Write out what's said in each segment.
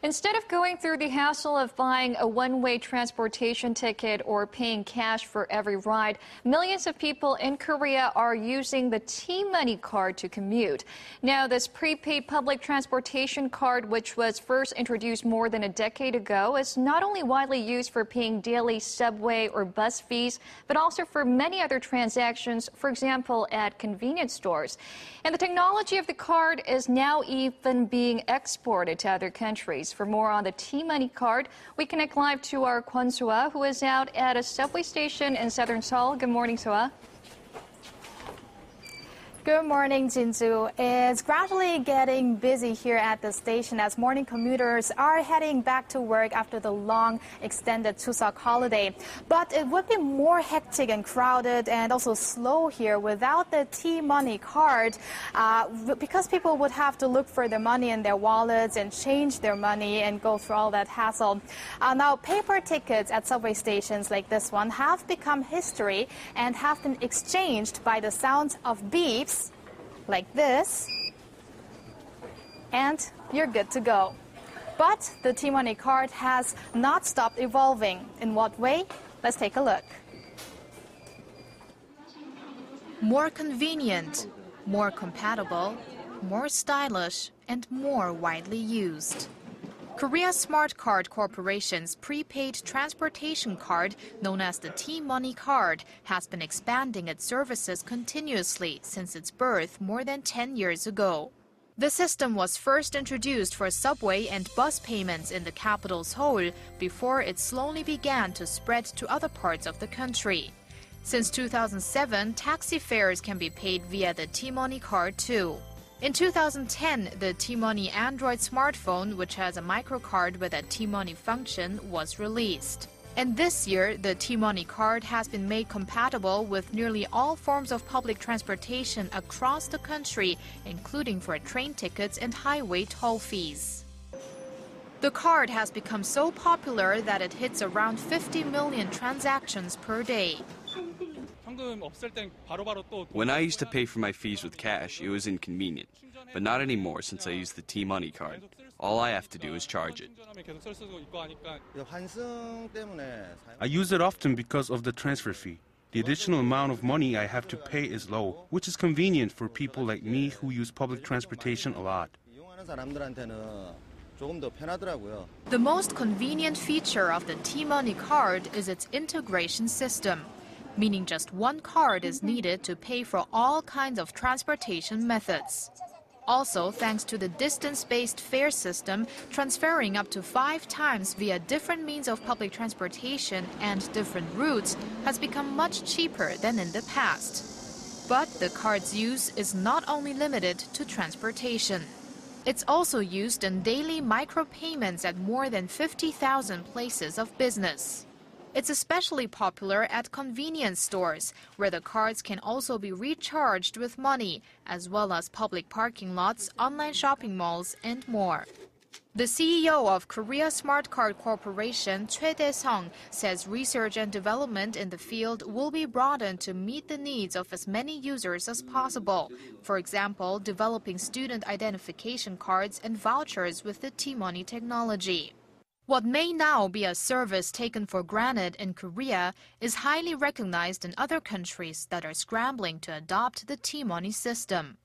Instead of going through the hassle of buying a one-way transportation ticket or paying cash for every ride, millions of people in Korea are using the T-money card to commute. Now, this prepaid public transportation card, which was first introduced more than a decade ago, is not only widely used for paying daily subway or bus fees, but also for many other transactions, for example, at convenience stores. And the technology of the card is now even being exported to other countries. For more on the T-money card, we connect live to our Kwon So-ah, who is out at a subway station in southern Seoul. Good morning, So-ah. Good morning, Jinju. It's gradually getting busy here at the station as morning commuters are heading back to work after the long, extended Chuseok holiday. But it would be more hectic and crowded and also slow here without the T-money card because people would have to look for their money in their wallets and change their money and go through all that hassle. Now, paper tickets at subway stations like this one have become history and have been exchanged by the sound of beeps like this, and you're good to go. But the T-money card has not stopped evolving. In what way? Let's take a look. More convenient, more compatible, more stylish, and more widely used. Korea Smart Card Corporation's prepaid transportation card, known as the T-money card, has been expanding its services continuously since its birth more than 10 years ago. The system was first introduced for subway and bus payments in the capital Seoul before it slowly began to spread to other parts of the country. Since 2007, taxi fares can be paid via the T-money card too. In 2010, the T-money Android smartphone, which has a microcard with a T-money function, was released. And this year, the T-money card has been made compatible with nearly all forms of public transportation across the country, including for train tickets and highway toll fees. The card has become so popular that it hits around 50 million transactions per day. When I used to pay for my fees with cash, it was inconvenient, but not anymore since I use the T-money card. All I have to do is charge it. I use it often because of the transfer fee. The additional amount of money I have to pay is low, which is convenient for people like me who use public transportation a lot. The most convenient feature of the T-money card is its integration system, meaning just one card is needed to pay for all kinds of transportation methods. Also, thanks to the distance-based fare system, transferring up to 5 times via different means of public transportation and different routes has become much cheaper than in the past. But the card's use is not only limited to transportation. It's also used in daily micropayments at more than 50,000 places of business. It's especially popular at convenience stores, where the cards can also be recharged with money, as well as public parking lots, online shopping malls, and more. The CEO of Korea Smart Card Corporation, Choi Dae-sung, says research and development in the field will be broadened to meet the needs of as many users as possible. For example, developing student identification cards and vouchers with the T-money technology. What may now be a service taken for granted in Korea is highly recognized in other countries that are scrambling to adopt the T-money system.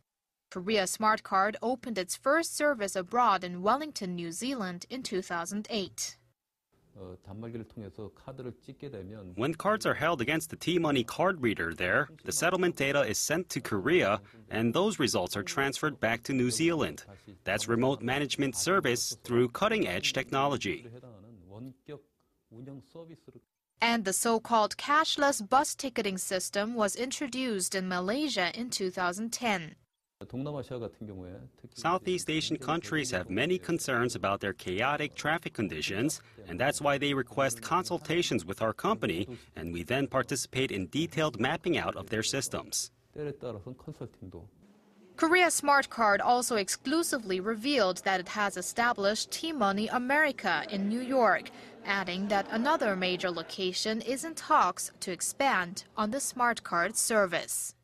Korea Smart Card opened its first service abroad in Wellington, New Zealand in 2008. When cards are held against the T-money card reader there, the settlement data is sent to Korea, and those results are transferred back to New Zealand. That's remote management service through cutting-edge technology. And the so-called cashless bus ticketing system was introduced in Malaysia in 2010. Southeast Asian countries have many concerns about their chaotic traffic conditions, and that's why they request consultations with our company, and we then participate in detailed mapping out of their systems. Korea Smart Card also exclusively revealed that it has established T-money America in New York, adding that another major location is in talks to expand on the Smart Card service.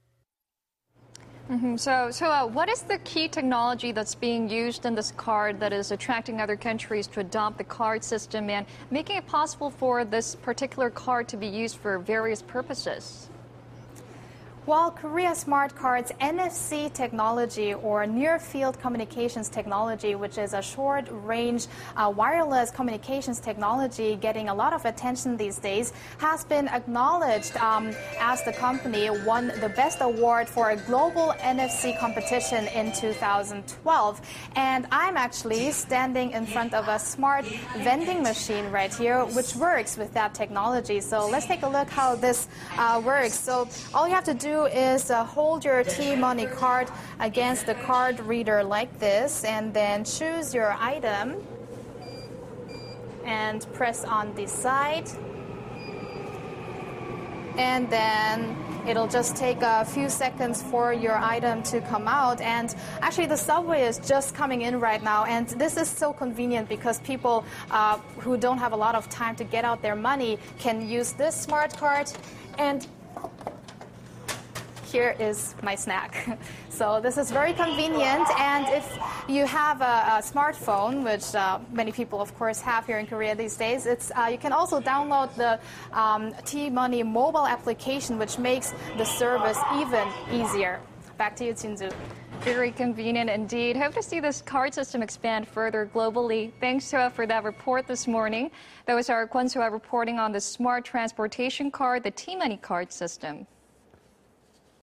So what is the key technology that's being used in this card that is attracting other countries to adopt the card system and making it possible for this particular card to be used for various purposes? Well, Korea Smart Card's NFC technology, or near-field communications technology, which is a short-range wireless communications technology getting a lot of attention these days, has been acknowledged as the company won the best award for a global NFC competition in 2012. And I'm actually standing in front of a smart vending machine right here, which works with that technology. So let's take a look how this works. So all you have to do is hold your T-money card against the card reader like this, and then choose your item and press on the side. And then it'll just take a few seconds for your item to come out. And actually the subway is just coming in right now, and this is so convenient because people who don't have a lot of time to get out their money can use this smart card, and here is my snack. So this is very convenient, and if you have a smartphone, which many people of course have here in Korea these days, you can also download the T-money mobile application, which makes the service even easier. Back to you, Jinju. Very convenient indeed. Hope to see this card system expand further globally. Thanks for that report this morning. That was our Kwon Soo reporting on the smart transportation card, the T-money card system.